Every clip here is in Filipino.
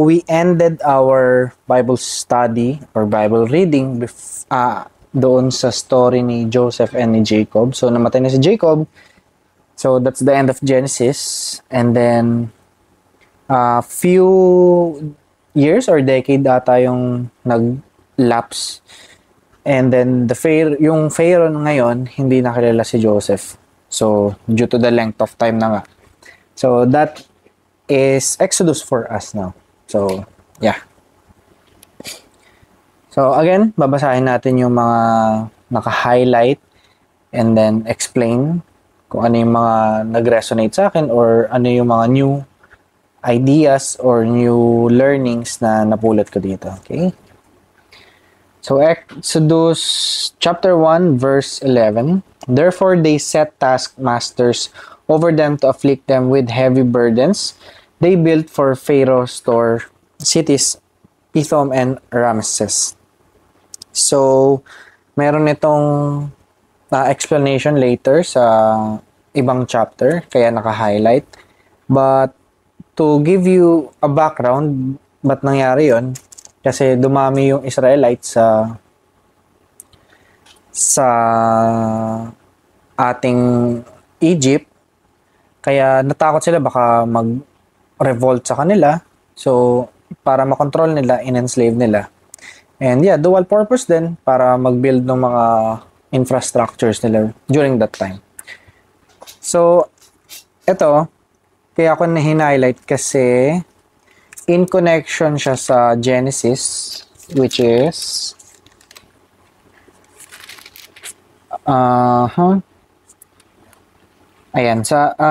we ended our Bible study or Bible reading doon sa story ni Joseph and ni Jacob. So, namatay na si Jacob. So, that's the end of Genesis. And then, few years or decade ata yung nag-lapse. And then, yung Pharaoh ngayon, hindi nakilala si Joseph. So, due to the length of time na nga. So, that is Exodus for us now. So, yeah. So, again, babasahin natin yung mga naka-highlight and then explain kung ano yung mga nag-resonate sa akin or ano yung mga new ideas or new learnings na napulot ko dito. Okay? So, Exodus chapter 1, verse 11. Therefore, they set taskmasters over them to afflict them with heavy burdens. They built for Pharaoh store cities, Pithom and Ramses. So, meron itong explanation later sa ibang chapter, kaya naka-highlight. But, to give you a background, ba't nangyari yon? Kasi dumami yung Israelites sa ating Egypt, kaya natakot sila baka mag-revolt sa kanila. So, para makontrol nila, in-enslave nila. And yeah, dual purpose din para mag-build ng mga infrastructures nila during that time. So, ito, kaya ako na-highlight kasi in connection siya sa Genesis, which is ayan,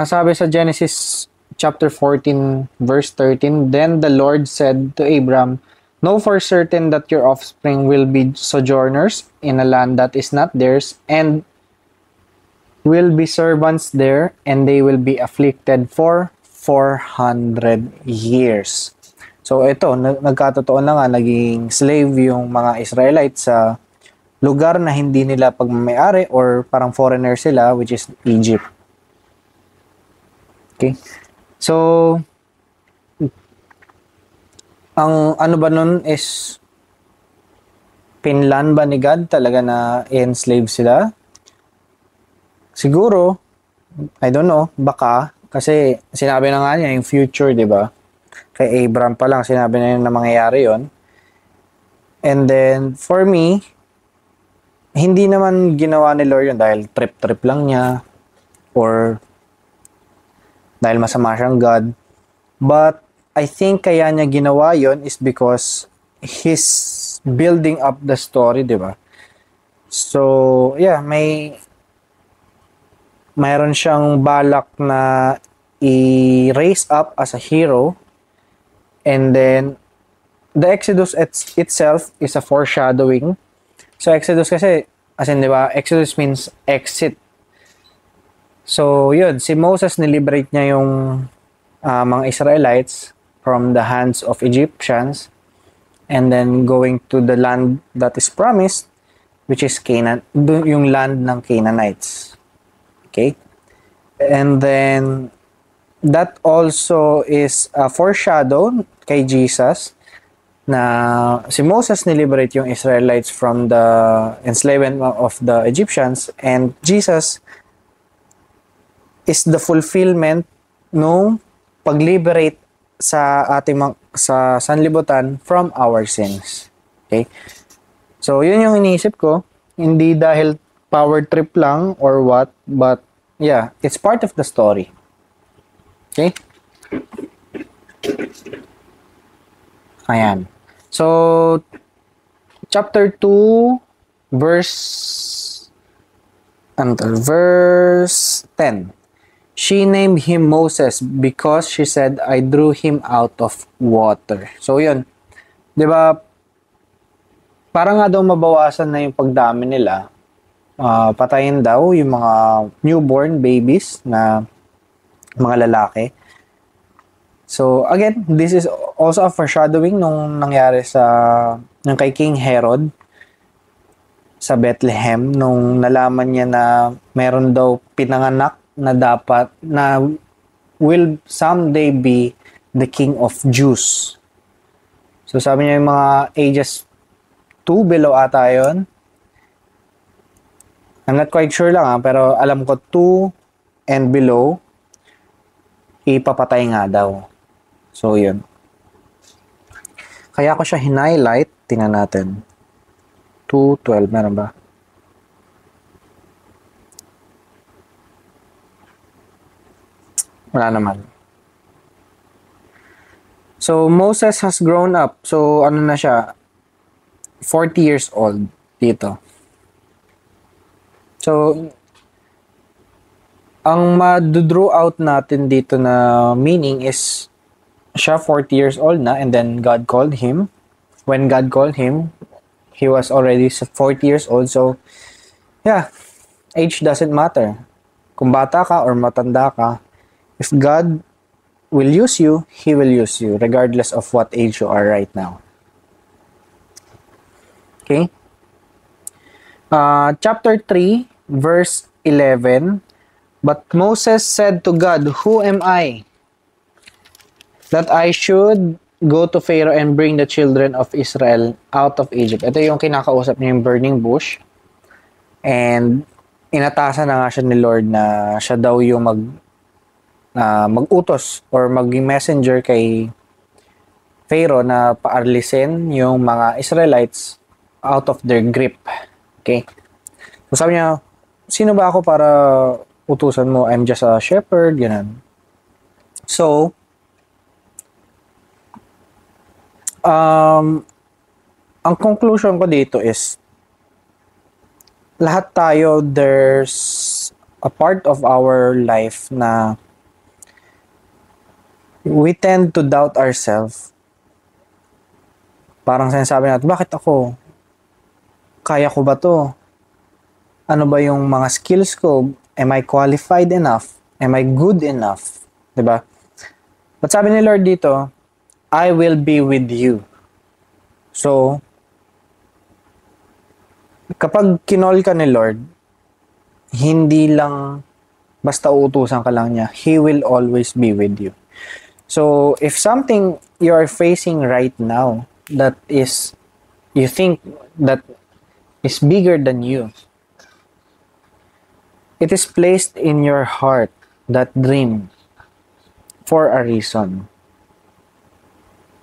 sabi sa Genesis chapter 14 verse 13, then the Lord said to Abram, know for certain that your offspring will be sojourners in a land that is not theirs, and will be servants there, and they will be afflicted for 400 years. So ito, nagkatotoo na nga, naging slave yung mga Israelites sa lugar na hindi nila pagmamayari or parang foreigner sila, which is Egypt. Okay? So, ang ano ba nun is pinlan ba ni God talaga na i-enslave sila? Siguro, I don't know, baka, kasi sinabi na nga niya yung future, di ba? Kay Abraham pa lang, sinabi na yun na mangyayari yon. And then, for me, hindi naman ginawa ni Lord yun dahil trip-trip lang niya or dahil masama siyang God. But, I think kaya niya ginawa yon is because he's building up the story, di ba? So, yeah, mayroon siyang balak na i-raise up as a hero, and then the Exodus itself is a foreshadowing. So, Exodus kasi, as in, di ba, Exodus means exit. So, yun, si Moses niliberate niya yung mga Israelites from the hands of Egyptians, and then going to the land that is promised, which is Canaan, yung land ng Canaanites. Okay? And then, that also is a foreshadow kay Jesus na si Moses niliberate yung Israelites from the enslavement of the Egyptians, and Jesus is the fulfillment nung pag-liberate sa ating sa sanlibutan from our sins. Okay? So, yun yung iniisip ko. Hindi dahil power trip lang or what, but yeah, it's part of the story. Okay? Ayan. So, chapter 2, verse 10. She named him Moses because she said, I drew him out of water. So, yun. Diba, para nga daw mabawasan na yung pagdami nila, patayin daw yung mga newborn babies na mga lalaki. So, again, this is also a foreshadowing nung nangyari ng kay King Herod sa Bethlehem, nung nalaman niya na meron daw pinanganak na will someday be the king of Jews. So, sabi niya yung mga ages 2 below ata yun. I'm not quite sure lang pero alam ko 2 and below, ipapatay nga daw. So, yun. Kaya ko siya hinighlight. Tingnan natin. 2:12, meron ba? Wala naman. So, Moses has grown up. So, ano na siya? 40 years old dito. So, ang ma-draw out natin dito na meaning is siya 40 years old na and then God called him. When God called him, he was already 40 years old. So, yeah, age doesn't matter. Kung bata ka or matanda ka, if God will use you, He will use you regardless of what age you are right now. Okay? Chapter 3, verse 11. But Moses said to God, "Who am I, that I should go to Pharaoh and bring the children of Israel out of Egypt?" Ito yung kinakausap niya yung burning bush. And inatasan na nga siya ni Lord na siya daw yung mag-utos or maging messenger kay Pharaoh na paarlisin yung mga Israelites out of their grip. Okay? So sabi niya, sino ba ako para utusan mo? I'm just a shepherd, ganun. So, ang conclusion ko dito is, lahat tayo, there's a part of our life na we tend to doubt ourselves. Parang sinasabi natin, bakit ako? Kaya ko ba to? Ano ba yung mga skills ko? Am I qualified enough? Am I good enough? Diba? But sabi ni Lord dito, I will be with you. So, kapag kinol ka ni Lord, hindi lang basta uutusan ka lang niya. He will always be with you. So, if something you are facing right now that is, you think that is bigger than you, it is placed in your heart, that dream, for a reason.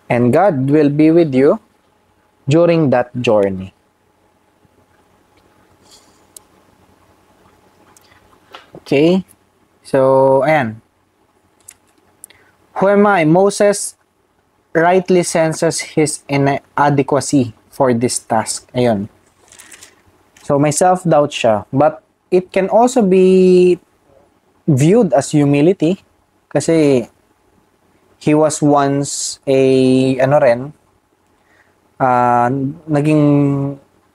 And God will be with you during that journey. Okay? So, ayan. Who am I? Moses rightly senses his inadequacy for this task. Ayun. So, may self-doubt siya. But, it can also be viewed as humility. Kasi, he was once naging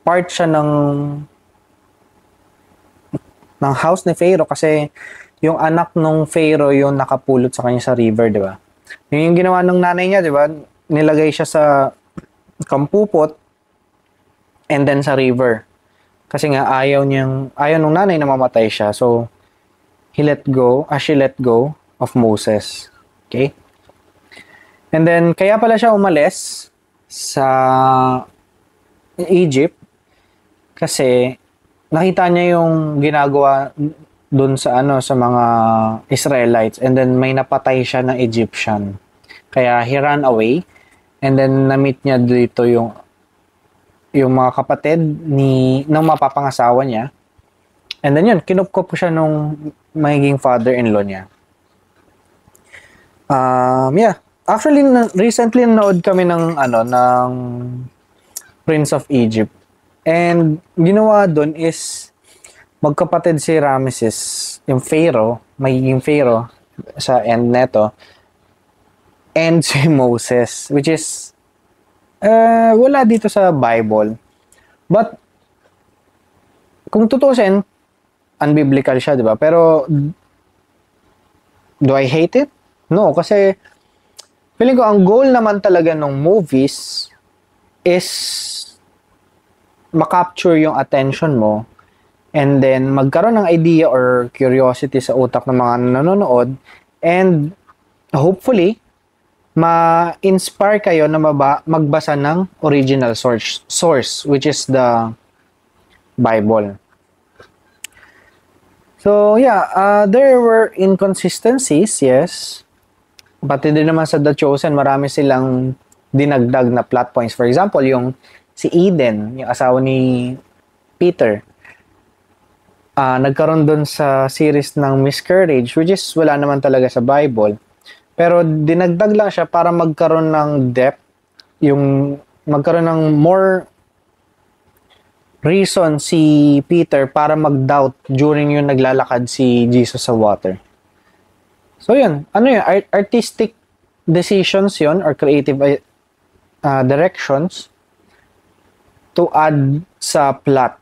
part siya ng house ni Pharaoh kasi yung anak ng Pharaoh yung nakapulot sa kanya sa river, di ba? Yung ginawa ng nanay niya, di ba? Nilagay siya sa kampupot and then sa river. Kasi nga ayaw nung nanay na mamatay siya. So, she let go of Moses. Okay? And then, kaya pala siya umalis sa Egypt kasi nakita niya yung ginagawa dun sa mga Israelites and then may napatay siya ng Egyptian. Kaya he ran away and then na-meet niya dito yung mga kapatid ng mapapangasawa niya. And then yun, kinupkop siya nung magiging father-in-law niya. Yeah. Actually, recently nanood kami ng Prince of Egypt. And ginawa doon is magkapatid si Ramesses, yung Pharaoh, magiging Pharaoh sa end neto, and si Moses, which is wala dito sa Bible. But kung tutusin, unbiblical siya, di ba? Pero do I hate it? No, kasi feeling ko ang goal naman talaga ng movies is makapture yung attention mo and then magkaroon ng idea or curiosity sa utak ng mga nanonood and hopefully ma-inspire kayo na magbasa ng original source which is the Bible. So yeah, there were inconsistencies, yes. Pati din naman sa The Chosen, marami silang dinagdag na plot points. For example, yung si Eden, yung asawa ni Peter, nagkaroon dun sa series ng miscarriage, which is wala naman talaga sa Bible. Pero dinagdag lang siya para magkaroon ng depth, yung magkaroon ng more reason si Peter para mag-doubt during yung naglalakad si Jesus sa water. So yun, ano yun, artistic decisions yun or creative directions to add sa plot.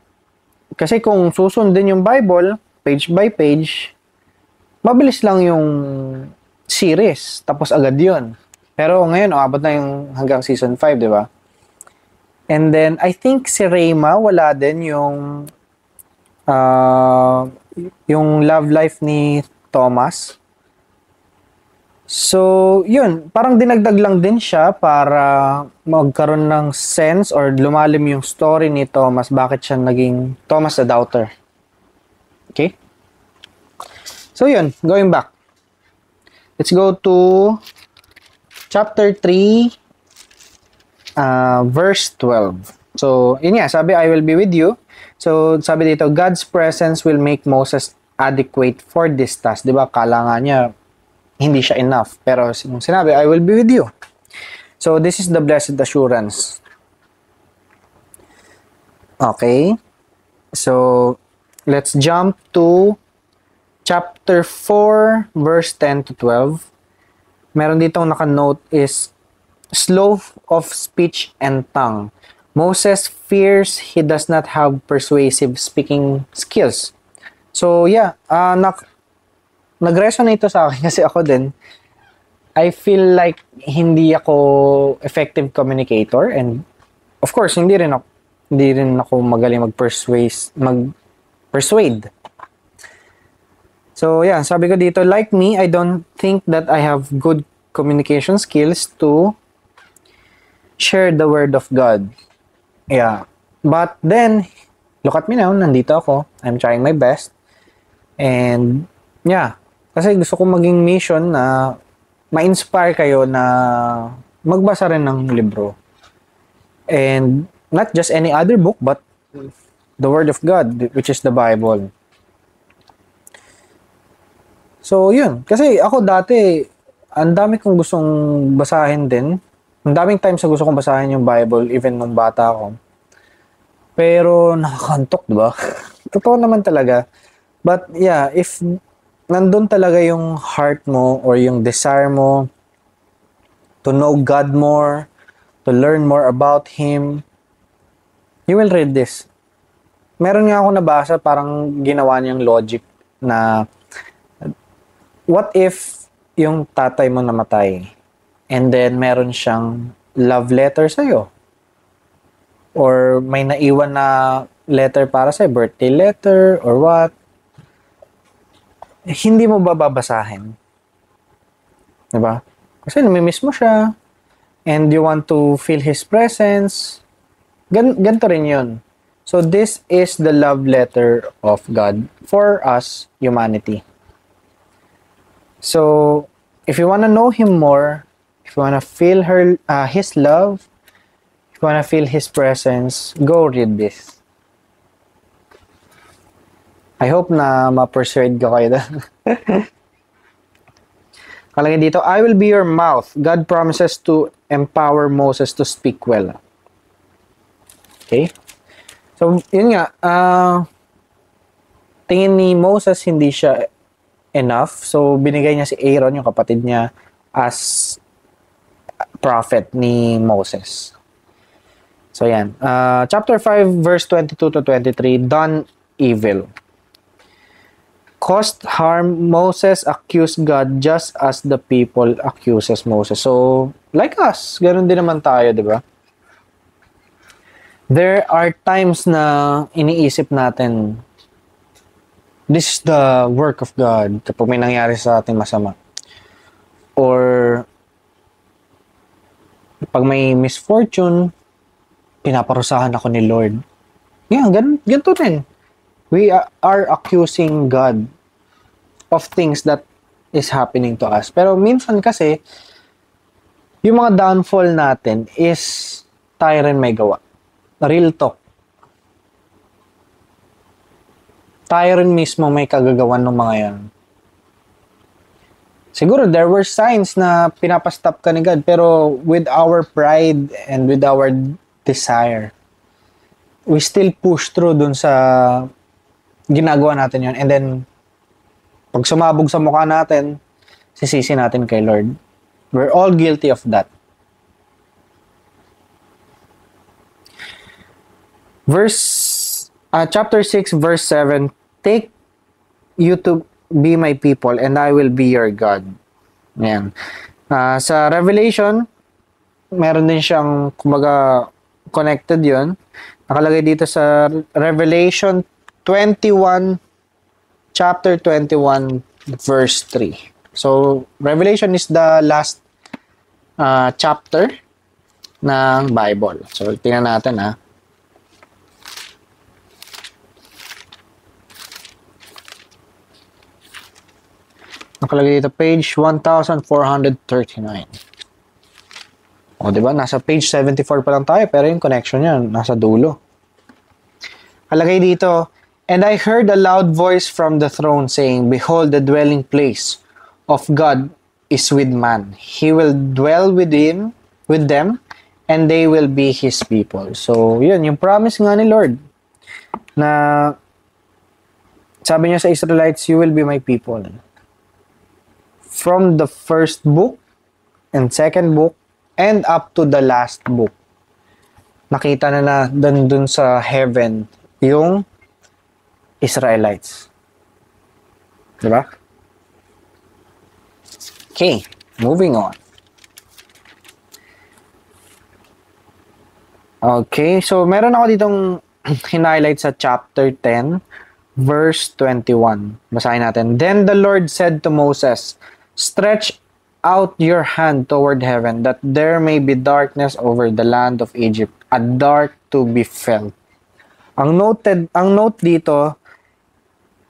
Kasi kung susundin yung Bible, page by page, mabilis lang yung series, tapos agad yun. Pero ngayon, abot na yung hanggang season 5, di ba? And then, I think si Reyma, wala din yung love life ni Thomas. So, yun, parang dinagdag lang din siya para magkaroon ng sense or lumalim yung story ni Thomas, bakit siya naging Thomas the Doubter. Okay? So, yun, going back. Let's go to chapter 3, verse 12. So, yun nga, sabi, I will be with you. So, sabi dito, God's presence will make Moses adequate for this task. Diba, kala nga niya, hindi siya enough. Pero sinabi, I will be with you. So, this is the blessed assurance. Okay. So, let's jump to chapter 4, verse 10 to 12. Meron ditong naka-note is, slow of speech and tongue. Moses fears he does not have persuasive speaking skills. So, yeah, nag-resonate to sa akin kasi ako din, I feel like hindi ako effective communicator and of course, hindi rin ako magaling mag-persuade. So, yeah, sabi ko dito, like me, I don't think that I have good communication skills to share the word of God. Yeah. But then, look at me now, nandito ako. I'm trying my best. And, yeah, kasi gusto ko maging mission na ma-inspire kayo na magbasa rin ng libro. And not just any other book, but the Word of God, which is the Bible. So, yun. Kasi ako dati, ang dami kong gustong basahin din. Ang daming times na gusto kong basahin yung Bible, even nung bata ako. Pero nakakantok, di ba? Totoo naman talaga. But yeah, if nandun talaga yung heart mo or yung desire mo to know God more, to learn more about Him, you will read this. Meron nga ako nabasa, parang ginawa niyang logic na what if yung tatay mo namatay and then meron siyang love letter sa'yo? Or may naiwan na letter para sa'yo, birthday letter or what? Hindi mo ba babasahin? Diba? Kasi namimiss mo siya and you want to feel His presence. Ganito rin yun. So this is the love letter of God for us, humanity. So if you want to know Him more, if you want to feel His love, if you want to feel His presence, go read this. I hope na ma-persuade ka kayo doon. Kalagay dito, I will be your mouth. God promises to empower Moses to speak well. Okay? So, yun nga. Tingin ni Moses, hindi siya enough. So, binigay niya si Aaron, yung kapatid niya, as prophet ni Moses. So, yan. Chapter 5, verse 22 to 23, done evil. Caused harm, Moses accused God just as the people accuses Moses. So, like us, ganun din naman tayo, di ba? There are times na iniisip natin, this is the work of God kapag may nangyari sa ating masama. Or, Pag may misfortune, pinaparusahan ako ni Lord. Yan, ganito rin. We are accusing God of things that is happening to us. Pero minsan kasi, yung mga downfall natin is tayo rin may gawa. Real talk. Tayo rin mismo may kagagawan ng mga yan. Siguro there were signs na pinapastop ka ni God, pero with our pride and with our desire, we still push through dun sa ginagawa natin yon. And then, pag sumabog sa mukha natin, sisisi natin kay Lord. We're all guilty of that. Chapter 6, verse 7, take you to be my people and I will be your God. Ayan. Sa Revelation, meron din siyang, kumbaga, connected yon. Nakalagay dito sa Revelation 21, chapter 21, verse 3. So, Revelation is the last chapter ng Bible. So, tingnan natin Nakalagay dito, page 1439. O, diba? Nasa page 74 pa lang tayo, pero yung connection niya, nasa dulo. Nakalagay dito, and I heard a loud voice from the throne saying, behold, the dwelling place of God is with man. He will dwell with them, and they will be His people. So, yun, yung promise nga ni Lord, na sabi niya sa Israelites, you will be my people. From the first book and second book and up to the last book. Nakita na dun sa heaven yung Israelites. Diba? Okay, moving on. Okay, so meron ako ditong hinighlight sa chapter 10, verse 21. Basahin natin. Then the Lord said to Moses, stretch out your hand toward heaven, that there may be darkness over the land of Egypt, a dark to be felt. Ang note dito,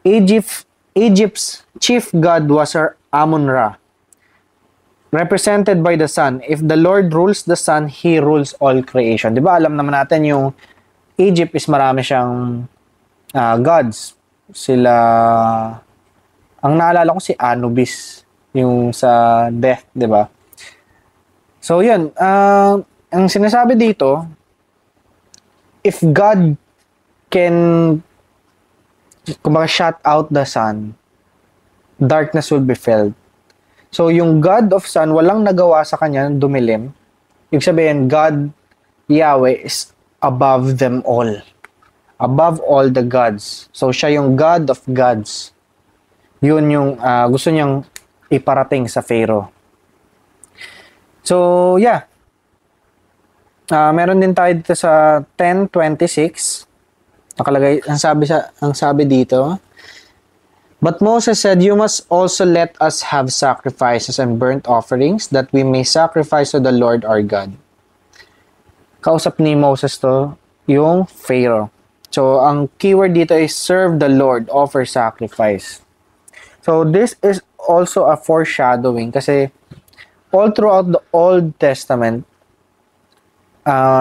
Egypt's chief god was Amun-Ra, represented by the sun. If the Lord rules the sun, He rules all creation. Di ba? Alam naman natin yung Egypt is marami siyang gods. Sila, ang naalala ko si Anubis, yung sa death, di ba? So, yun. Ang sinasabi dito, if God can kumbaga shut out the sun, darkness will be felt. So, yung God of sun, walang nagawa sa kanya, dumilim. Ibig sabihin, God, Yahweh, is above them all. Above all the gods. So, siya yung God of gods. Yun yung gusto niyang iparating sa Pharaoh. So, yeah. Meron din tayo dito sa 10:26. Nakalagay, ang sabi dito, but Moses said, you must also let us have sacrifices and burnt offerings, that we may sacrifice to the Lord our God. Kausap ni Moses to, yung Pharaoh. So, ang keyword dito is serve the Lord, offer sacrifice. So, this is also a foreshadowing kasi all throughout the Old Testament,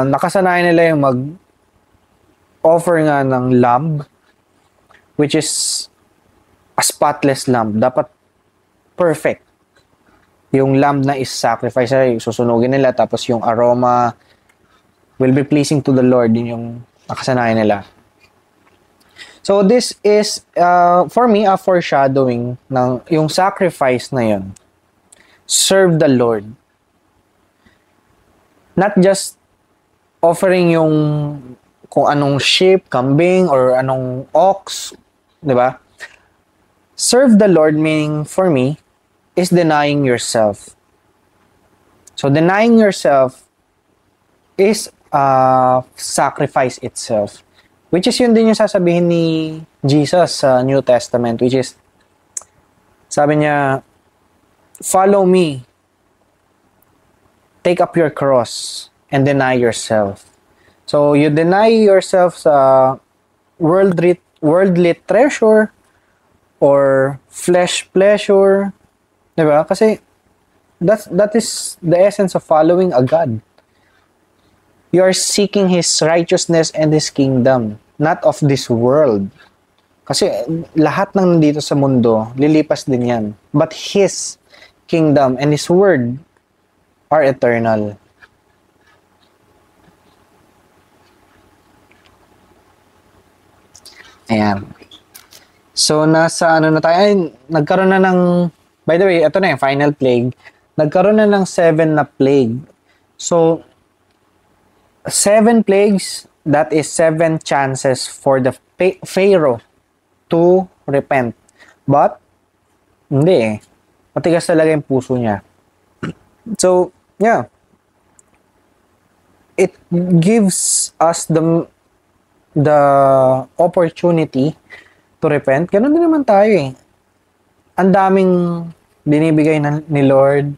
nakasanayan nila yung mag-offer nga ng lamb, which is a spotless lamb. Dapat perfect. Yung lamb na is sacrifice, susunugin nila, tapos yung aroma will be pleasing to the Lord. Yun yung nakasanayan nila. So, this is, for me, a foreshadowing ng yung sacrifice na yun. Serve the Lord. Not just offering yung kung anong sheep, kambing, or anong ox, di ba? Serve the Lord, meaning, for me, is denying yourself. So, denying yourself is sacrifice itself. Which is yun din yung sasabihin ni Jesus sa New Testament, which is, sabi niya, follow me take up your cross and deny yourself. So, you deny yourself sa worldly treasure or flesh pleasure. Diba? Kasi, that is the essence of following a God. You are seeking His righteousness and His kingdom, not of this world. Kasi lahat ng nandito sa mundo, lilipas din yan. But His kingdom and His word are eternal. Ayan. So, nasa ano na tayo? Ay, nagkaroon na ng, by the way, ito na yung final plague. Nagkaroon na ng 7 na plague. So, 7 plagues, that is 7 chances for the Pharaoh to repent. But, hindi eh. Matigas talaga yung puso niya. So, yeah. It gives us the opportunity to repent. Ganun din naman tayo eh. Ang daming binibigay ni Lord.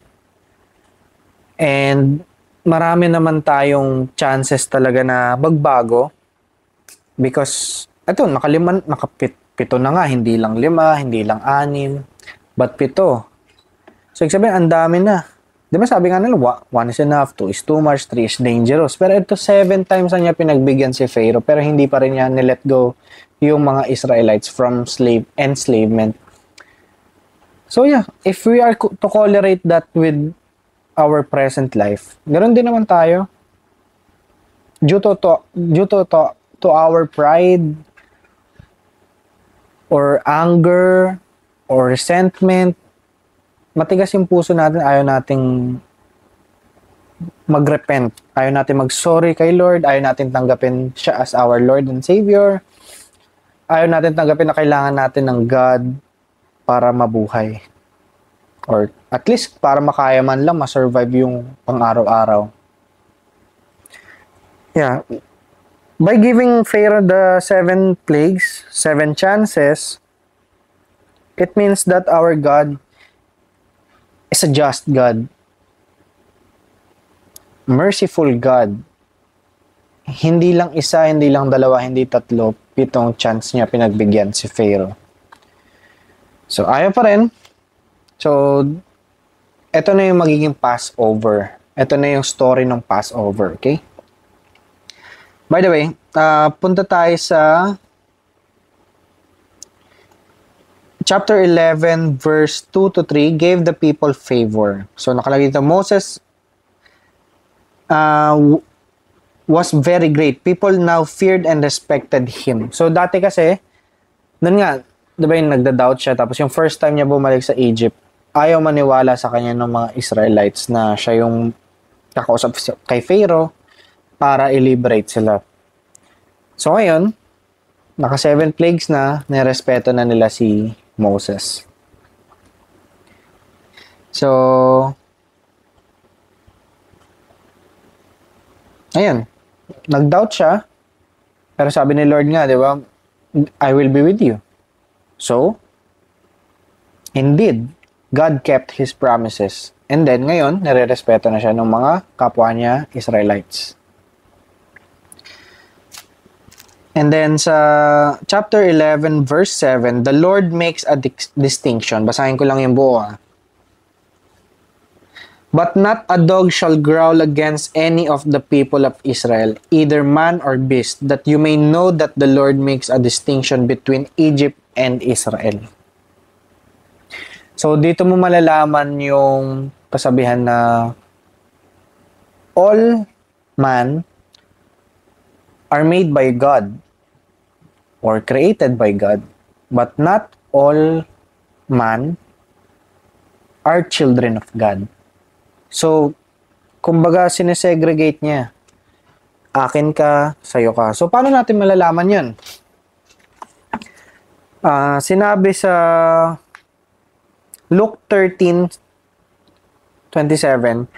And marami naman tayong chances talaga na magbago. Because, ito, nakapito na nga. Hindi lang 5, hindi lang 6, but 7. So, sabihin, ang dami na. Di ba sabi nga nila, 1 is enough, 2 is too much, 3 is dangerous. Pero ito, 7 times na niya pinagbigyan si Pharaoh, pero hindi pa rin niya nilet go yung mga Israelites from enslavement. So yeah, if we are to correlate that with our present life, ganoon din naman tayo. Due to our pride, or anger, or resentment, matigas yung puso natin, ayaw nating mag-repent. Ayaw natin mag-sorry kay Lord. Ayaw natin tanggapin siya as our Lord and Savior. Ayaw natin tanggapin na kailangan natin ng God para mabuhay. Or at least para makaya man lang ma-survive yung pang-araw-araw. Yeah. By giving Pharaoh the 7 plagues, 7 chances, it means that our God is a just God. Merciful God. Hindi lang isa, hindi lang dalawa, hindi 3, 7 chance niya pinagbigyan si Pharaoh. So, ayaw pa rin. So, eto na yung magiging Passover. Eto na yung story ng Passover, okay? By the way, punta tayo sa chapter 11, verse 2 to 3, gave the people favor. So, nakalagay dito, Moses was very great. People now feared and respected him. So, dati kasi, nun nga, di ba yung nagda-doubt siya, tapos yung first time niya bumalik sa Egypt, ayaw maniwala sa kanya ng mga Israelites na siya yung kakausap kay Pharaoh para i-liberate sila. So, ngayon, naka 7 plagues na, nirespeto na nila si Moses. So, ayan, nag-doubt siya, pero sabi ni Lord nga, di ba, I will be with you. So, indeed, God kept His promises. And then, ngayon, nire-respeto na siya ng mga kapwa niya, Israelites. And then, sa chapter 11, verse 7, the Lord makes a distinction. Basahin ko lang yung buo. But not a dog shall growl against any of the people of Israel, either man or beast, that you may know that the Lord makes a distinction between Egypt and Israel. So, dito mo malalaman yung kasabihan na all man are made by God or created by God, but not all man are children of God. So, kumbaga sinesegregate niya. Akin ka, sayo ka. So, paano natin malalaman yun? Sinabi sa Luke 13:27,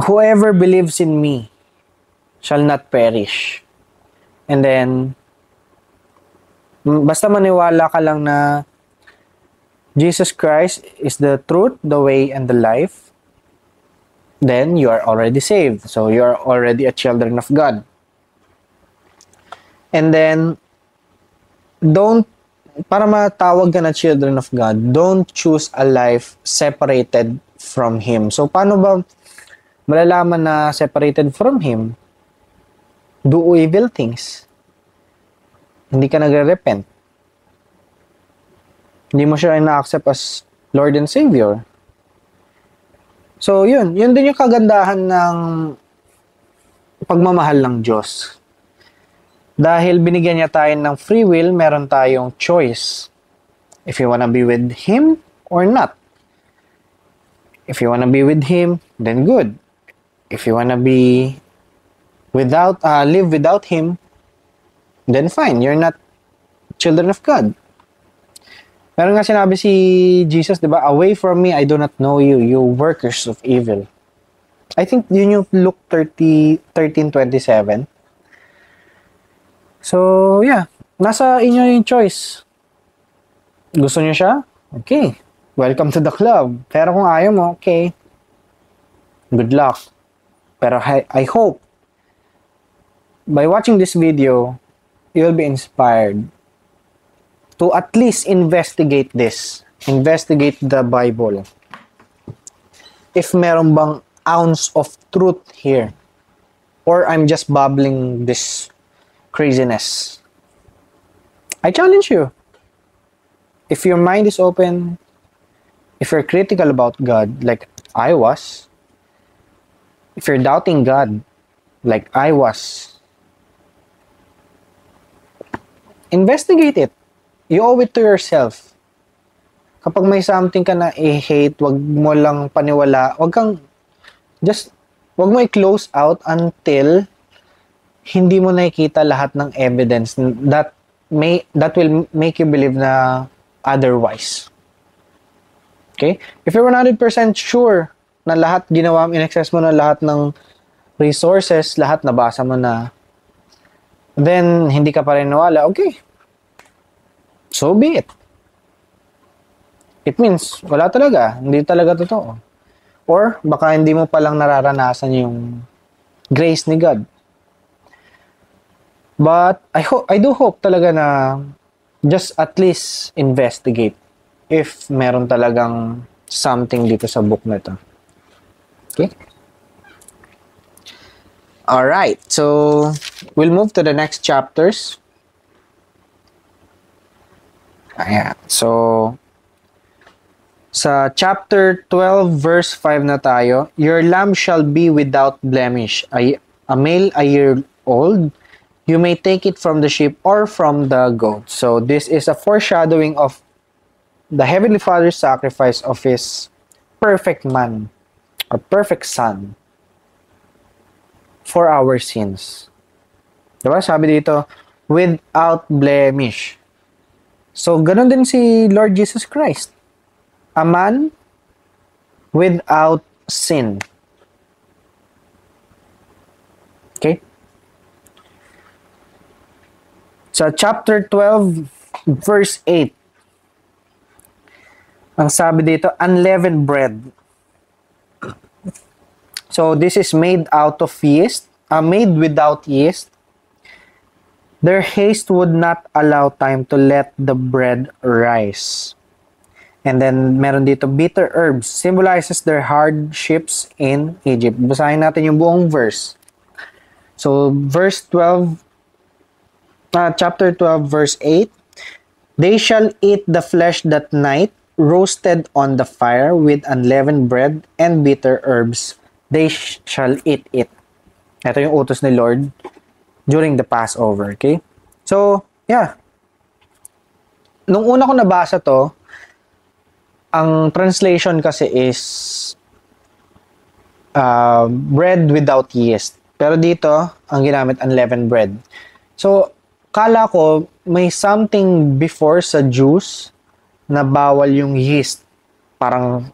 whoever believes in me shall not perish. And then, basta maniwala ka lang na Jesus Christ is the truth, the way, and the life. then you are already saved. So you are already a children of God. And then, para matawag ka na children of God, don't choose a life separated from Him. So, paano ba malalaman na separated from Him? Do evil things. Hindi ka nagre-repent. Hindi mo siya ina-accept as Lord and Savior. So, yun. Yun din yung kagandahan ng pagmamahal ng Diyos. Dahil binigyan niya tayo ng free will, meron tayong choice. If you wanna be with Him or not. If you wanna be with Him, then good. If you wanna be live without Him, then fine. You're not children of God. Meron nga sinabi si Jesus, di ba? Away from me, I do not know you, you workers of evil. I think yun yung Luke 13:27. So, yeah. Nasa inyo yung choice. Gusto niyo siya? Okay. Welcome to the club. Pero kung ayaw mo, okay. Good luck. Pero I hope, by watching this video, you'll be inspired to at least investigate this. Investigate the Bible. If meron bang ounce of truth here. Or I'm just babbling this craziness. I challenge you. If your mind is open, if you're critical about God, like I was, if you're doubting God, like I was, investigate it. You owe it to yourself. Kapag may something ka na i-hate, wag mo lang paniwala, wag mo i-close out until hindi mo nakikita lahat ng evidence that will make you believe na otherwise. Okay? If you're 100% sure na lahat ginawa mo, in-access mo na lahat ng resources, lahat nabasa mo na, then hindi ka pa rin nawala, okay. So be it. It means, wala talaga. Hindi talaga totoo. Or, baka hindi mo palang nararanasan yung grace ni God. But, I do hope talaga na just at least investigate if meron talagang something dito sa book na ito. Okay? Alright, so we'll move to the next chapters. Ayan, so sa chapter 12 verse 5 na tayo, your lamb shall be without blemish, a male a year old. You may take it from the sheep or from the goat. So this is a foreshadowing of the Heavenly Father's sacrifice of His perfect man or perfect son for our sins. Diba? Sabi dito, without blemish. So ganun din si Lord Jesus Christ. A man without sin. Okay? Sa chapter 12, verse 8, ang sabi dito, unleavened bread. So, this is made out of yeast, made without yeast. Their haste would not allow time to let the bread rise. And then, meron dito, bitter herbs, symbolizes their hardships in Egypt. Basahin natin yung buong verse. So, chapter 12, verse 8, they shall eat the flesh that night, roasted on the fire with unleavened bread and bitter herbs. They shall eat it. Ito yung utos ni Lord during the Passover, okay? So, yeah. Nung una ko nabasa to, ang translation kasi is bread without yeast. Pero dito, ang ginamit, unleavened bread. So, kala ko may something before sa juice na bawal yung yeast. Parang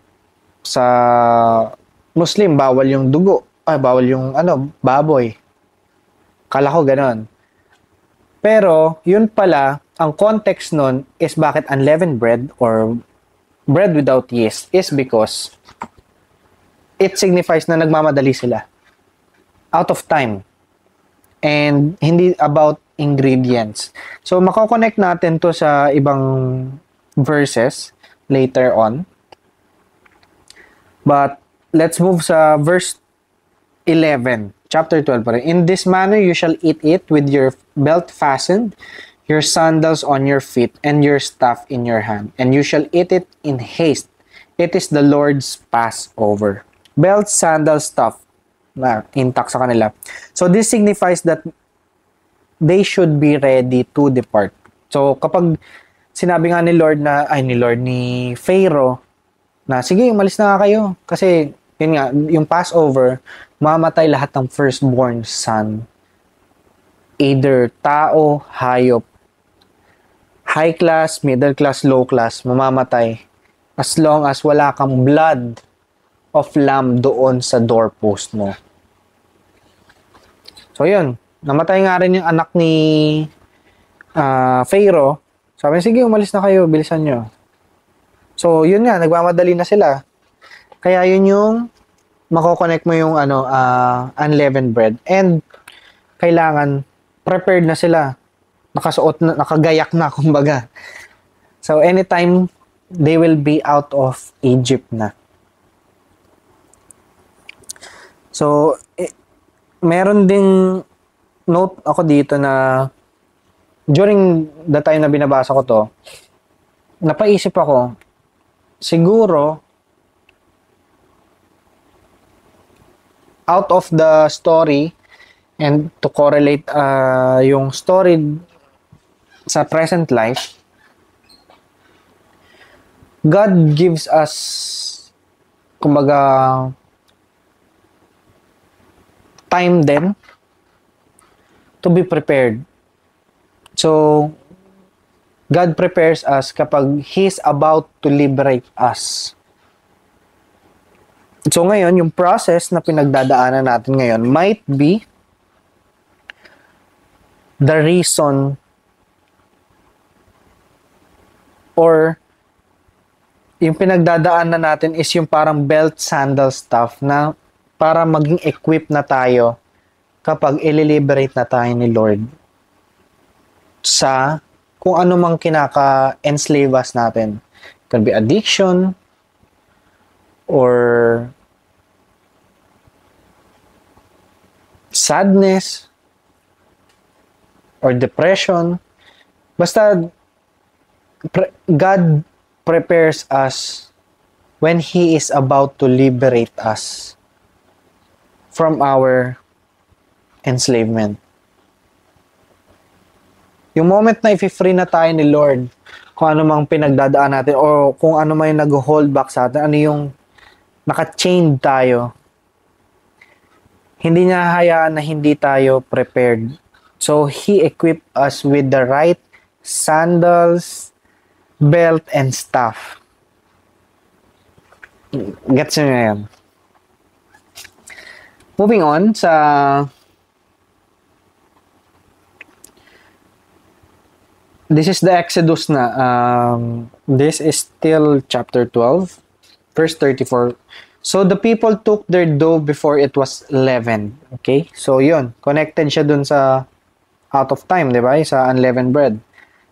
sa Muslim, bawal yung dugo. Bawal yung baboy. Kala ko ganon. Pero, yun pala, ang context nun is bakit unleavened bread or bread without yeast is because it signifies na nagmamadali sila. Out of time. And hindi about ingredients. So, mako-connect natin to sa ibang verses later on. But, let's move sa verse 11. Chapter 12 pa rin. In this manner, you shall eat it with your belt fastened, your sandals on your feet, and your staff in your hand. And you shall eat it in haste. It is the Lord's Passover. Belt, sandals, staff. Na intact sa kanila. So, this signifies that they should be ready to depart. So, kapag sinabi nga ni Pharaoh, na sige, umalis na nga kayo. Kasi, yun nga, yung Passover, mamatay lahat ng firstborn son. Either tao, hayop, high class, middle class, low class, mamamatay. As long as wala kang blood of lamb doon sa doorpost mo. So, yun. Namatay nga rin yung anak ni Pharaoh. Sabi, sige, umalis na kayo. Bilisan nyo. So, yun nga. Nagmamadali na sila. Kaya yun yung mako-connect mo yung unleavened bread. And, kailangan prepared na sila. Nakasuot na, nakagayak na, kumbaga. So, anytime, they will be out of Egypt na. So, meron ding note ako dito na during the time na binabasa ko to, napaisip ako, siguro, out of the story, and to correlate yung story sa present life, God gives us, kumbaga, time din to be prepared. So, God prepares us kapag He's about to liberate us. So, ngayon, yung process na pinagdadaanan natin ngayon might be the reason or yung pinagdadaanan natin is yung parang belt, sandal stuff na para maging equip na tayo kapag ililiberate na tayo ni Lord sa kung ano mang kinaka-enslave us natin. It can be addiction or sadness or depression. Basta God prepares us when He is about to liberate us from our enslavement. Yung moment na i-free na tayo ni Lord, kung ano mang pinagdadaan natin o kung ano man yung nag-hold back sa atin, ano yung naka-chained tayo, hindi niya hayaan na hindi tayo prepared. So, He equipped us with the right sandals, belt, and staff. Gets nyo na yan? Moving on sa this is the Exodus na. This is still chapter 12, verse 34. So the people took their dough before it was leavened. Okay? So yun, connected siya dun sa out of time, di ba? Sa unleavened bread.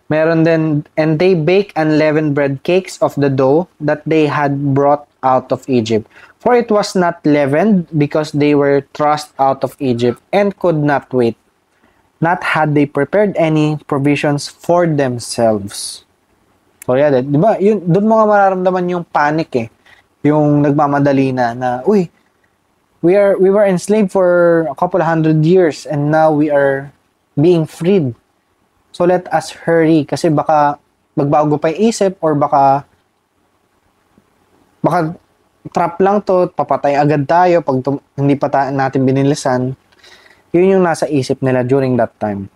Meron din, and they bake unleavened bread cakes of the dough that they had brought out of Egypt. For it was not leavened because they were thrust out of Egypt and could not wait. Not had they prepared any provisions for themselves. So yeah, di ba? Doon mo nga mararamdaman yung panic eh. Yung nagmamadali na uy, we were enslaved for a couple hundred years and now we are being freed. So let us hurry kasi baka magbago pa yung isip or baka trap lang to, papatay agad tayo pag hindi pa natin binilisan. Yun yung nasa isip nila during that time.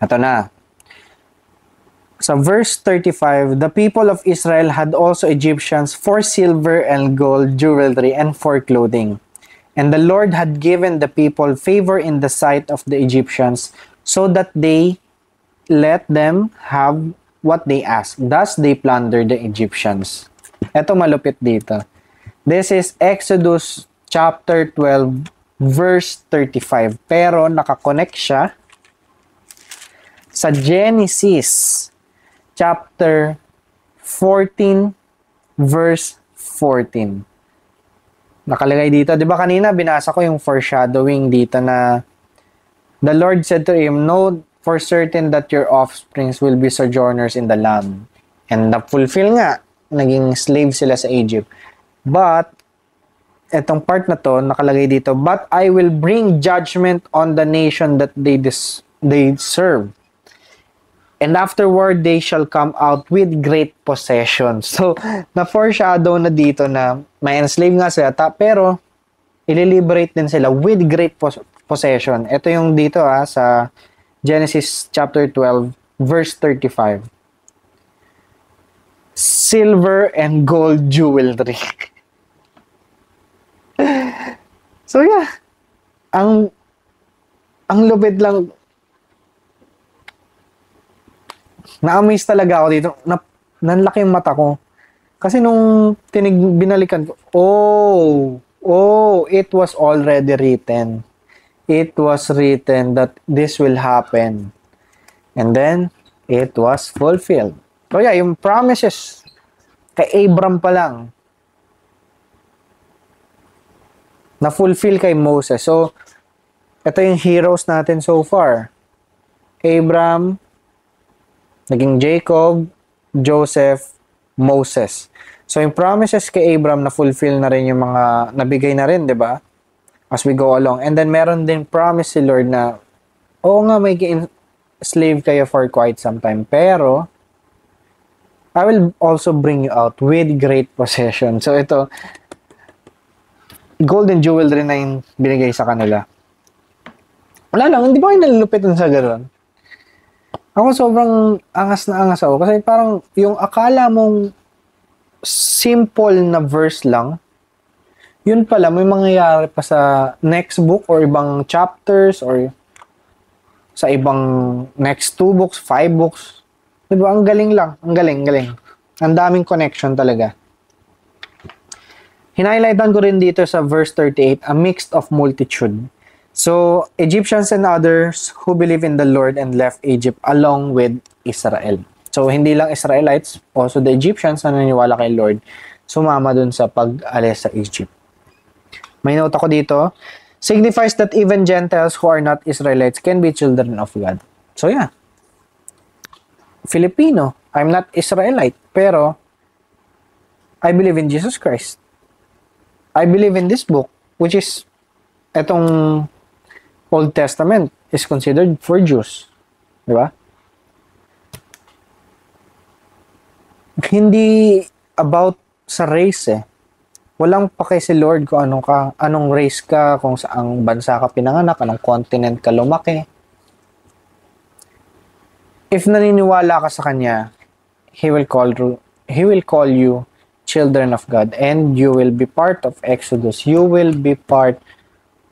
Ito na. Sa verse 35, the people of Israel had also Egyptians for silver and gold jewelry and for clothing. And the Lord had given the people favor in the sight of the Egyptians so that they let them have what they asked. Thus, they plundered the Egyptians. Ito malupit dito. This is Exodus chapter 12, verse 35. Pero nakakonect siya sa Genesis chapter 14, verse 14. Nakalagay dito. Di ba kanina binasa ko yung foreshadowing dito na the Lord said to him, "Know for certain that your offsprings will be sojourners in the land." And na-fulfill nga. Naging slave sila sa Egypt. But, etong part na to, nakalagay dito, "But I will bring judgment on the nation that they serve. And afterward, they shall come out with great possession." So, na-foreshadow na dito na may enslave nga sila, pero ililiberate din sila with great possession. Ito yung dito sa Genesis chapter 12, verse 35. Silver and gold jewelry. So yeah, ang lupit lang. Na-amaze talaga ako dito. Nanlaki yung mata ko. Kasi nung binalikan ko, it was already written. It was written that this will happen. And then, it was fulfilled. So yeah, yung promises kay Abram pa lang, na-fulfill kay Moses. So, ito yung heroes natin so far. Abram, naging Jacob, Joseph, Moses. So, yung promises kay Abram na-fulfill na rin yung mga nabigay na rin, di ba? As we go along. And then, meron din promise si Lord na, oo nga, may slave kayo for quite some time. Pero, I will also bring you out with great possession. So, ito, golden jewelry na yung binigay sa kanila. Wala lang, hindi ba kayo nalulupitan sa gano'n? Ako sobrang angas na angas ako. Kasi parang yung akala mong simple na verse lang, yun pala, may mangyayari pa sa next book or ibang chapters or sa ibang next 2 books, 5 books. Diba? Ang galing lang. Ang galing. Ang daming connection talaga. Hinighlightan ko rin dito sa verse 38, a mixed of multitude. So, Egyptians and others who believe in the Lord and left Egypt along with Israel. So, hindi lang Israelites, also the Egyptians na naniniwala kay Lord, sumama dun sa pag-alis sa Egypt. May note ako dito, signifies that even Gentiles who are not Israelites can be children of God. So, yeah. Filipino, I'm not Israelite, pero I believe in Jesus Christ. I believe in this book, which is etong Old Testament is considered for Jews. Di ba? Hindi about sa race eh. Walang pake si Lord kung anong race ka, kung saang bansa ka pinanganak, anong continent ka lumaki. If naniniwala ka sa Kanya, He will call you children of God, and you will be part of Exodus. You will be part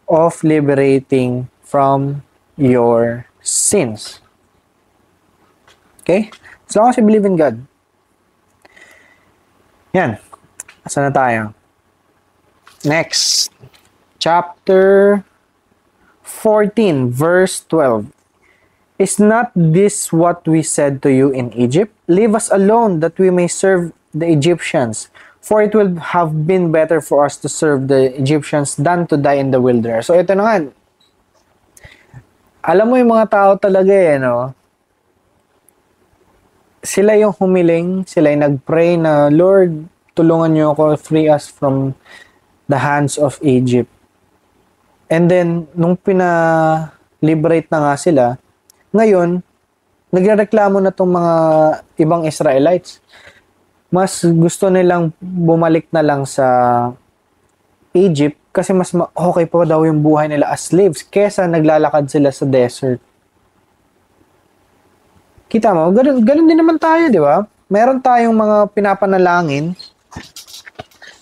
of liberating from your sins. Okay? As long as you believe in God. Yan. Asan na tayo? Next. Chapter 14, verse 12. Is not this what we said to you in Egypt? Leave us alone that we may serve the Egyptians. For it will have been better for us to serve the Egyptians than to die in the wilderness. So ito na nga. Alam mo yung mga tao talaga no? Sila yung humiling, sila yung nagpray na, Lord, tulungan niyo ako, free us from the hands of Egypt. And then, nung pina-liberate na nga sila, ngayon, nagrereklamo na tong mga ibang Israelites. Mas gusto nilang bumalik na lang sa Egypt kasi mas okay pa daw yung buhay nila as slaves kesa naglalakad sila sa desert. Kita mo, ganun din naman tayo, di ba? Meron tayong mga pinapanalangin.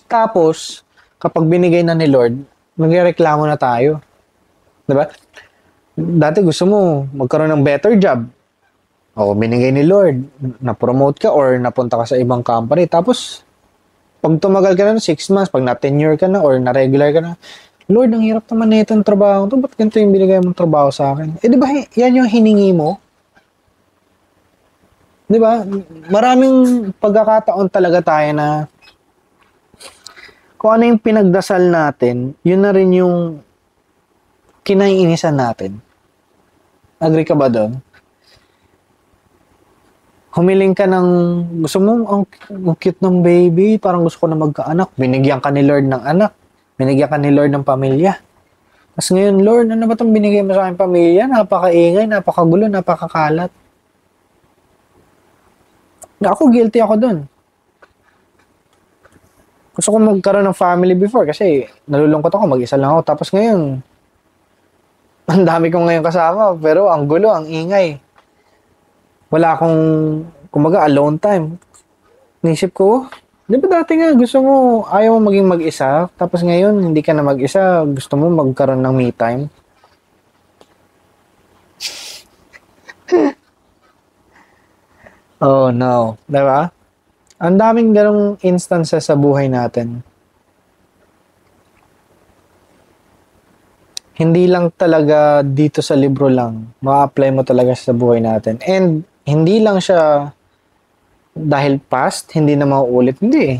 Tapos, kapag binigay na ni Lord, nagrereklamo na tayo. Di ba? Dati gusto mo magkaroon ng better job. O, binigay ni Lord, na-promote ka or napunta ka sa ibang company. Tapos, Pag tumagal ka na 6 months, pag na-tenure ka na or na-regular ka na, Lord, ang hirap naman na itong trabaho to. Ba't ganito yung binigay mong trabaho sa akin? Di ba, yan yung hiningi mo? Di ba? Maraming pagkakataon talaga tayo na kung ano yung pinagdasal natin, yun na rin yung kinaiinisan natin. Agree ka ba doon? Humiling ka ng, gusto mo, ang cute ng baby, parang gusto ko na magkaanak. Binigyan ka ni Lord ng anak. Binigyan ka ni Lord ng pamilya. Tapos ngayon, Lord, ano ba itong binigay mo sa aking pamilya? Napakaingay, napakagulo, napakakalat. Ako, guilty ako doon. Gusto ko magkaroon ng family before kasi nalulungkot ako, mag-isa lang ako. Tapos ngayon, ang dami kong ngayon kasama, pero ang gulo, ang ingay. Wala akong, kumaga, alone time. Nisip ko, di ba dati nga gusto mo, ayaw mo maging mag-isa, tapos ngayon, hindi ka na mag-isa, gusto mo magkaroon ng me time. Oh no, di ba? Ang daming ganong instances sa buhay natin. Hindi lang talaga dito sa libro lang, ma-apply mo talaga sa buhay natin. And hindi lang siya dahil past, hindi na mauulit. Hindi eh.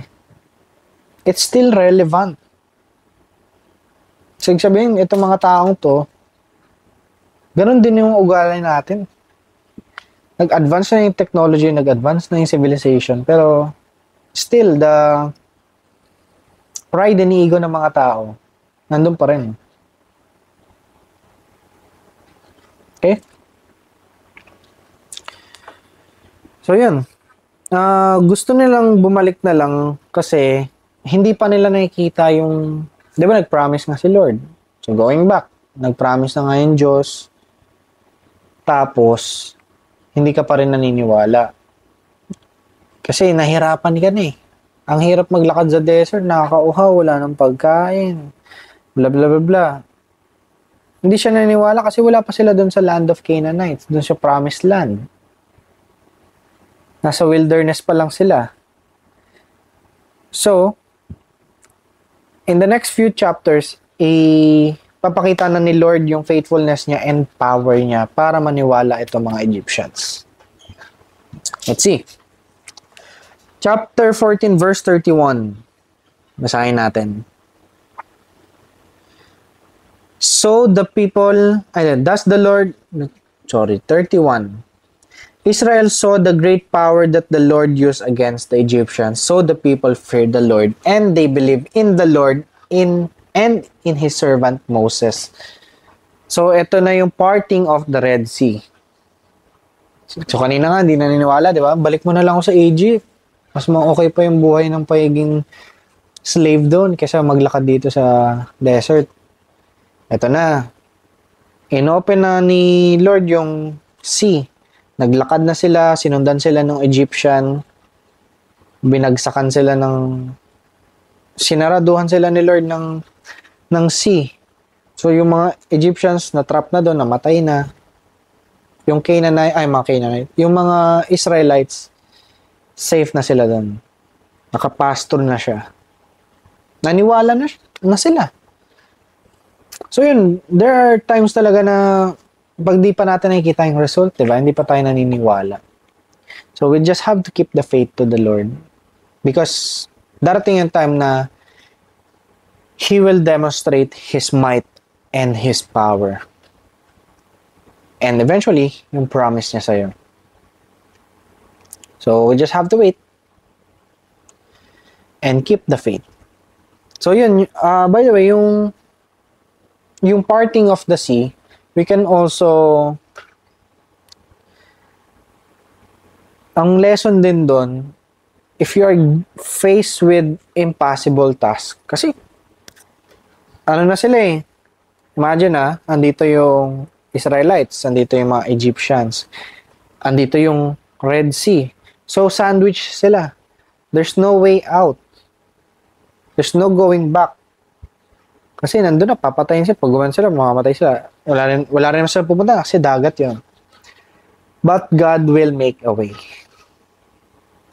It's still relevant. So, sabihin, itong mga taong to, ganun din yung ugali natin. Nag-advance na yung technology, nag-advance na yung civilization, pero still, the pride and ego ng mga tao, nandun pa rin. Okay? So, yun. Gusto nilang bumalik na lang kasi hindi pa nila nakikita yung, di ba nag-promise nga si Lord? So, going back, nag-promise na nga yung Diyos, tapos, hindi ka pa rin naniniwala. Kasi nahirapan ka na eh. Ang hirap maglakad sa desert, nakakauhaw, wala ng pagkain, bla bla bla bla. Hindi siya naniniwala kasi wala pa sila doon sa land of Canaanites, doon sa promised land. Nasa wilderness pa lang sila. So, in the next few chapters, papakita na ni Lord yung faithfulness niya and power niya para maniwala itong mga Egyptians. Let's see. Chapter 14, verse 31. Basahin natin. So the people, thus the Lord, 31. Israel saw the great power that the Lord used against the Egyptians. So the people feared the Lord and they believed in the Lord and in His servant Moses. So ito na yung parting of the Red Sea. So kanina nga, hindi naniniwala, di ba? Balik mo na lang ako sa Egypt. Mas okay pa yung buhay ng pagiging slave doon kaysa maglakad dito sa desert. Ito na. Inopen na ni Lord yung sea. Naglakad na sila, sinundan sila ng Egyptian, binagsakan sila sinaraduhan sila ni Lord ng sea. So yung mga Egyptians na trap na doon, namatay na. Yung yung mga Israelites, safe na sila doon. Nakapastor na siya. Naniwala na sila. So yun, there are times talaga na pag di pa natin nakikita yung result, diba? Hindi pa tayo naniniwala. So we just have to keep the faith to the Lord. Because darating yung time na He will demonstrate His might and His power. And eventually, yung promise niya sa'yo. So we just have to wait. And keep the faith. So yun, by the way, yung parting of the sea, we can also, ang lesson din doon, if you are faced with impossible task, kasi, ano na sila eh, imagine andito yung Israelites, andito yung mga Egyptians, andito yung Red Sea, so sandwich sila, there's no way out, there's no going back, kasi nandun na, papatayin sila, pag gumawa sila, mamamatay sila. Wala rin sila pupunta kasi dagat yon. But God will make a way.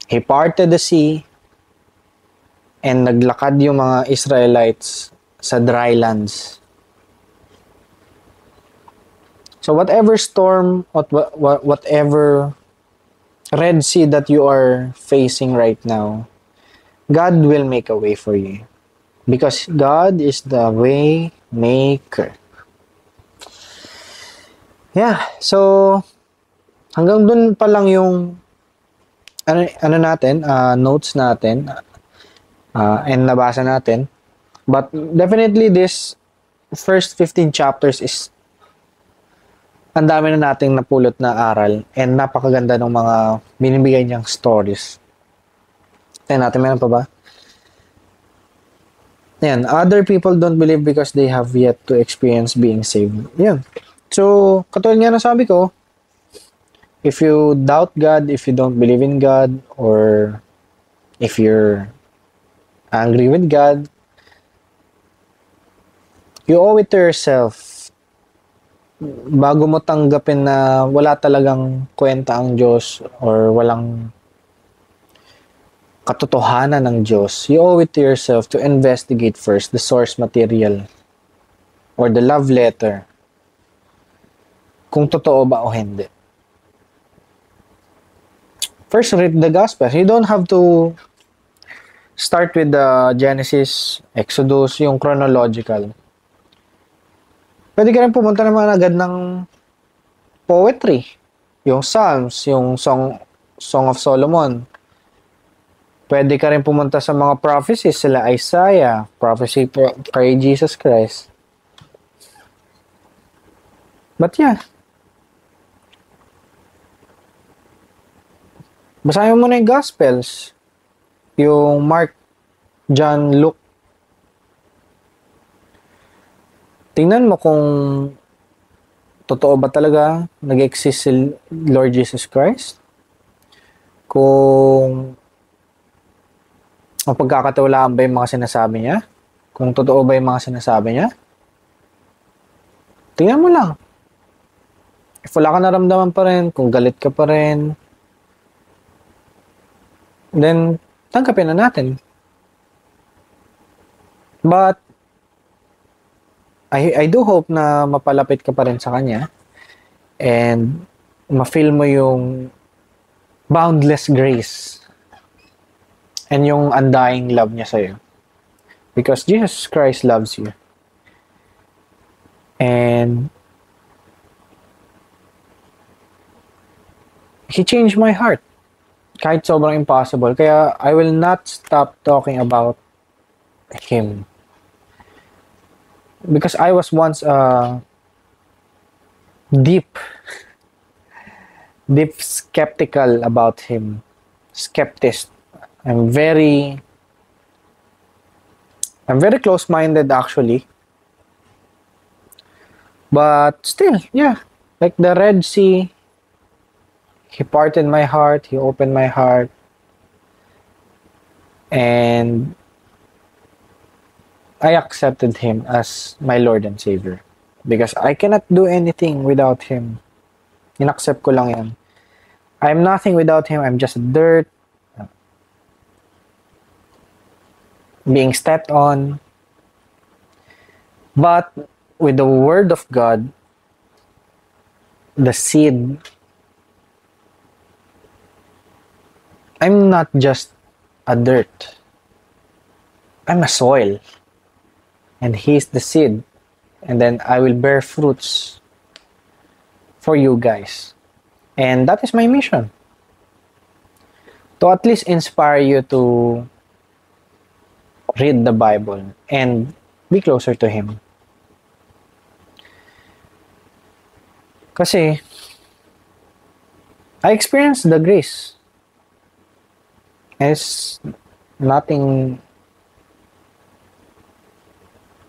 He parted the sea and naglakad yung mga Israelites sa dry lands. So whatever storm or whatever Red Sea that you are facing right now, God will make a way for you. Because God is the way maker. Yeah, so hanggang dun pa lang yung notes natin and nabasa natin. But definitely this first 15 chapters is ang dami na nating napulot na aral and napakaganda ng mga binibigay niyang stories. Tingnan natin, meron pa ba? Yan, other people don't believe because they have yet to experience being saved. Yan. So, katulad nga na sabi ko, if you doubt God, if you don't believe in God, or if you're angry with God, you owe it to yourself bago mo tanggapin na wala talagang kwenta ang Diyos or walang katotohanan ng Diyos, you owe it to yourself to investigate first the source material or the love letter kung totoo ba o hindi. First, read the Gospels. You don't have to start with the Genesis, Exodus, yung chronological. Pwede ka rin pumunta naman agad ng poetry. Yung Psalms, yung Song of Solomon. Pwede ka rin pumunta sa mga prophecies, sila Isaiah, prophecy kay Jesus Christ. But yeah. Basahin mo muna yung Gospels. Yung Mark, John, Luke. Tingnan mo kung totoo ba talaga nag-exist si Lord Jesus Christ. Kung pagkakatiwalaan ba yung mga sinasabi niya. Kung totoo ba yung mga sinasabi niya. Tingnan mo lang. If wala ka naramdaman pa rin, kung galit ka pa rin, then tanggapin na natin. But I do hope na mapalapit ka pa rin sa Kanya and ma-feel mo yung boundless grace and yung undying love niya sa'yo. Because Jesus Christ loves you. And He changed my heart. Kahit sobrang impossible. Kaya I will not stop talking about Him. Because I was once deep skeptical about Him. Skeptist. I'm very close-minded actually. But still, yeah. Like the Red Sea, He parted my heart, He opened my heart. And I accepted Him as my Lord and Savior. Because I cannot do anything without Him. Inaccept ko lang yan. I'm nothing without Him. I'm just dirt. Being stepped on. But with the Word of God, the seed, I'm not just a dirt. I'm a soil. And He's the seed. And then I will bear fruits for you guys. And that is my mission. To at least inspire you to read the Bible and be closer to Him. Kasi I experienced the grace. It's nothing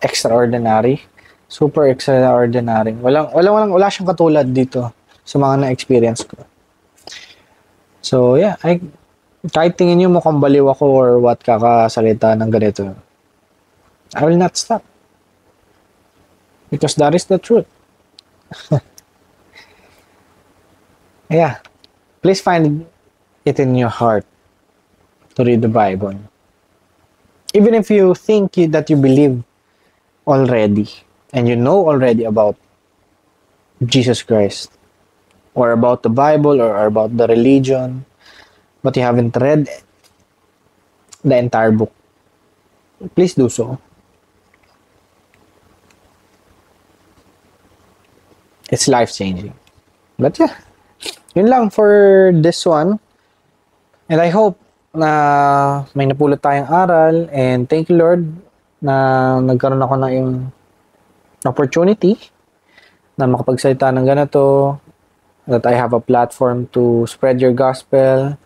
extraordinary. Super extraordinary. Wala siyang katulad dito sa mga na-experience ko. So, yeah. Kahit tingin nyo mukhang baliw ako or what kakasalita ng ganito, I will not stop. Because that is the truth. Yeah. Please find it in your heart to read the Bible. Even if you think that you believe already and you know already about Jesus Christ or about the Bible or about the religion, but you haven't read the entire book, please do so. It's life-changing. But yeah, yun lang for this one. And I hope na may napulot tayong aral, and thank you Lord na nagkaroon ako ng yung opportunity na makapagsalita ng ganito, that I have a platform to spread your gospel.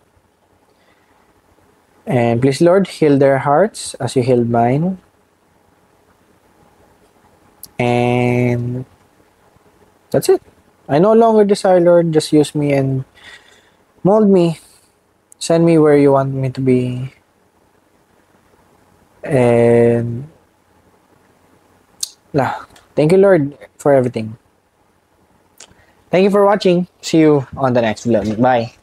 And please Lord, heal their hearts as you healed mine. And that's it. I no longer desire, Lord, just use me and mold me. Send me where you want me to be. And thank you, Lord, for everything. Thank you for watching. See you on the next vlog. Bye.